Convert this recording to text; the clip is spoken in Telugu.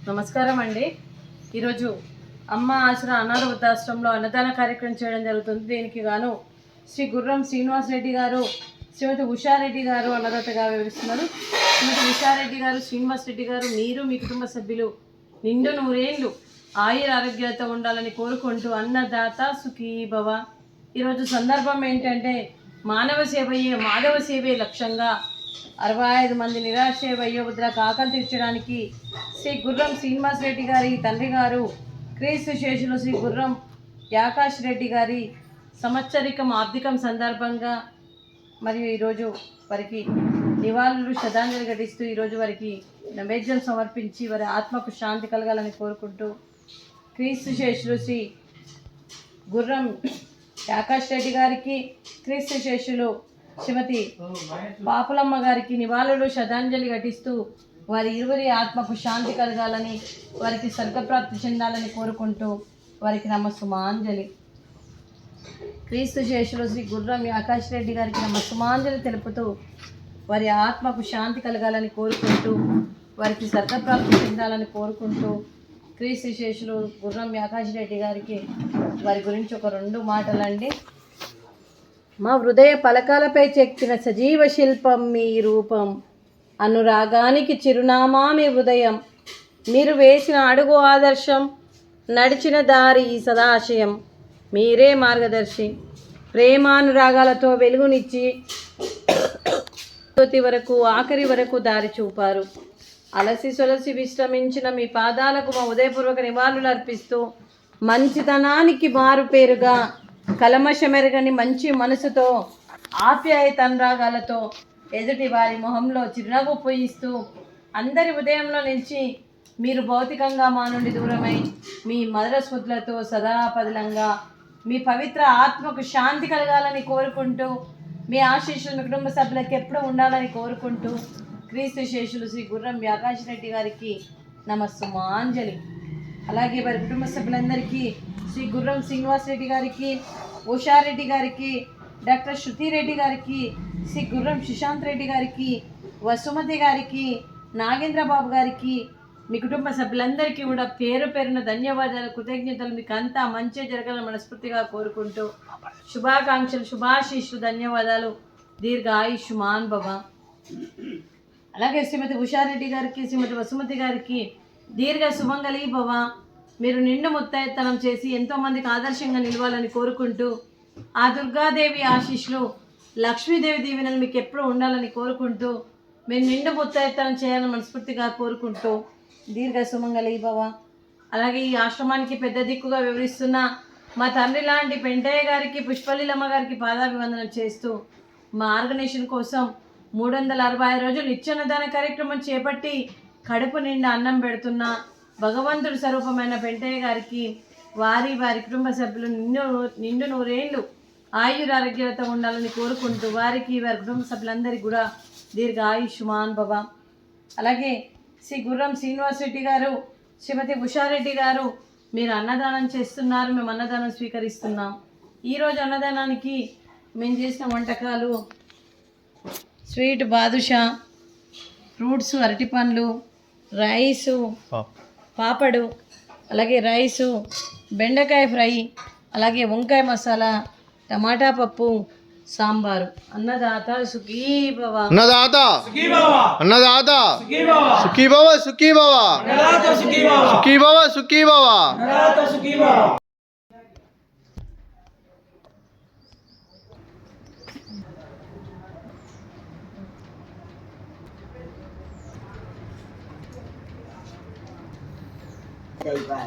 నమస్కారం అండి. ఈరోజు అమ్మ ఆసరా అనాథ వృద్ధాశ్రమంలో అన్నదాన కార్యక్రమం చేయడం జరుగుతుంది. దీనికి గాను శ్రీ గుర్రం శ్రీనివాసరెడ్డి గారు, శ్రీమతి ఉషారెడ్డి గారు అన్నదాతగా వివరిస్తున్నారు. శ్రీమతి ఉషారెడ్డి గారు, శ్రీనివాసరెడ్డి గారు, మీరు మీ కుటుంబ సభ్యులు నిండు నూరేళ్లు ఆయుర ఆరోగ్యాలతో ఉండాలని కోరుకుంటూ అన్నదాత సుఖీ భవ. ఈరోజు సందర్భం ఏంటంటే మానవ సేవయే మాధవ సేవే లక్ష్యంగా 65 మంది నిరాశ్రయ వయోవృద్ధులకు ఆకలి తీర్చడానికి శ్రీ గుర్రం శ్రీనివాసరెడ్డి గారి తండ్రి గారు క్రీస్తు శేషులు శ్రీ గుర్రం యాకాష్ రెడ్డి గారి సంవత్సరికం ఆర్థికం సందర్భంగా మరియు ఈరోజు వారికి నివాళులు శ్రద్ధాంజలి ఘటిస్తూ ఈరోజు వారికి నైవేద్యం సమర్పించి వారి ఆత్మకు శాంతి కలగాలని కోరుకుంటూ క్రీస్తు శేషులు శ్రీ గుర్రం యాకాష్ రెడ్డి గారికి, క్రీస్తు శేషులు శ్రీమతి పాపులమ్మ గారికి నివాళులు శ్రద్ధాంజలి ఘటిస్తూ వారి ఇరువురి ఆత్మకు శాంతి కలగాలని, వారికి స్వర్గప్రాప్తి చెందాలని కోరుకుంటూ వారికి నమస్సుమాంజలి. క్రీస్తు శేషులు శ్రీ గుర్రం ఆకాష్ రెడ్డి గారికి నమస్సుమాంజలి తెలుపుతూ వారి ఆత్మకు శాంతి కలగాలని కోరుకుంటూ వారికి స్వర్గప్రాప్తి చెందాలని కోరుకుంటూ క్రీస్తు శేషులు గుర్రం ఆకాష్ రెడ్డి గారికి వారి గురించి ఒక 2 మాటలండి. మా హృదయ పలకాలపై చెక్కిన సజీవ శిల్పం మీ రూపం, అనురాగానికి చిరునామా మీ హృదయం, మీరు వేసిన అడుగు ఆదర్శం, నడిచిన దారి సదాశయం, మీరే మార్గదర్శి, ప్రేమానురాగాలతో వెలుగునిచ్చి వరకు ఆఖరి వరకు దారి చూపారు. అలసి సొలసి విశ్రమించిన మీ పాదాలకు మా ఉదయపూర్వక నివాళులు అర్పిస్తూ మంచితనానికి మారు పేరుగా కలమషమెరగని మంచి మనసుతో ఆప్యాయత అనురాగాలతో ఎదుటి వారి మొహంలో చిరునవ్వు పూయిస్తూ అందరి ఉదయంలో నిలిచి మీరు భౌతికంగా మా నుండి దూరమై మీ మధుర స్మృతులతో సదా పదిలంగా మీ పవిత్ర ఆత్మకు శాంతి కలగాలని కోరుకుంటూ మీ ఆశీస్సులు మీ కుటుంబ సభ్యులకు ఎప్పుడూ ఉండాలని కోరుకుంటూ క్రీస్తు శేషులు శ్రీ గుర్రం ఆకాష్ రెడ్డి గారికి నమస్సుమాంజలి. అలాగే వారి కుటుంబ సభ్యులందరికీ శ్రీ గుర్రం శ్రీనివాసరెడ్డి గారికి, ఉషారెడ్డి గారికి, డాక్టర్ శృతిరెడ్డి గారికి, శ్రీ గుర్రం సుశాంత్ రెడ్డి గారికి, వసుమతి గారికి, నాగేంద్రబాబు గారికి, మీ కుటుంబ సభ్యులందరికీ కూడా పేరు పేరున ధన్యవాదాలు, కృతజ్ఞతలు. మీకు అంతా మంచి జరగాలని మనస్ఫూర్తిగా కోరుకుంటూ శుభాకాంక్షలు, శుభాశీస్సులు, ధన్యవాదాలు. దీర్ఘ ఆయుష్మాన్ భవ. అలాగే శ్రీమతి ఉషారెడ్డి గారికి, శ్రీమతి వసుమతి గారికి దీర్ఘ సుమంగళి భవ. మీరు నిండు ముత్తైతనం చేసి ఎంతోమందికి ఆదర్శంగా నిలవాలని కోరుకుంటూ ఆ దుర్గాదేవి ఆశీస్సులు, లక్ష్మీదేవి దీవెనలు మీకు ఎప్పుడూ ఉండాలని కోరుకుంటూ మీరు నిండు ముత్తైతనం చేయాలని మనస్ఫూర్తిగా కోరుకుంటూ దీర్ఘ సుమంగళి భవ. అలాగే ఈ ఆశ్రమానికి పెద్ద దిక్కుగా వివరిస్తున్న మా తండ్రి లాంటి పెంటయ్య గారికి, పుష్పలీలమ్మ గారికి పాదాభివందనం చేస్తూ మా ఆర్గనైజేషన్ కోసం 365 రోజులు నిత్యాన్నదాన కార్యక్రమం చేపట్టి కడుపు నిండా అన్నం పెడుతున్న భగవంతుడి స్వరూపమైన పెంటయ్య గారికి, వారి కుటుంబ సభ్యులు నిండు నూరేళ్లు ఆయురారోగ్యాలతో ఉండాలని కోరుకుంటూ వారికి, వారి కుటుంబ సభ్యులందరికీ కూడా దీర్ఘ ఆయుష్మాన్ భవ. అలాగే శ్రీ గుర్రం శ్రీనివాసరెడ్డి గారు, శ్రీమతి ఉషారెడ్డి గారు, మీరు అన్నదానం చేస్తున్నారు, మేము అన్నదానం స్వీకరిస్తున్నాం. ఈరోజు అన్నదానానికి మేము చేసిన వంటకాలు స్వీట్ బాదుషా, ఫ్రూట్స్ అరటిపండ్లు, రైసు, పాపడు, అలాగే రైసు, బెండకాయ ఫ్రై, అలాగే వంకాయ మసాలా, టమాటా పప్పు, సాంబారు. అన్నదాత సుఖీ భవ. అన్నదాత సుఖీ భవ. అన్నదాత సుఖీ భవ. సుఖీ భవ సుఖీ భవ. అన్నదాత సుఖీ భవ. సుఖీ భవ సుఖీ భవ. అన్నదాత సుఖీ భవ. Đây và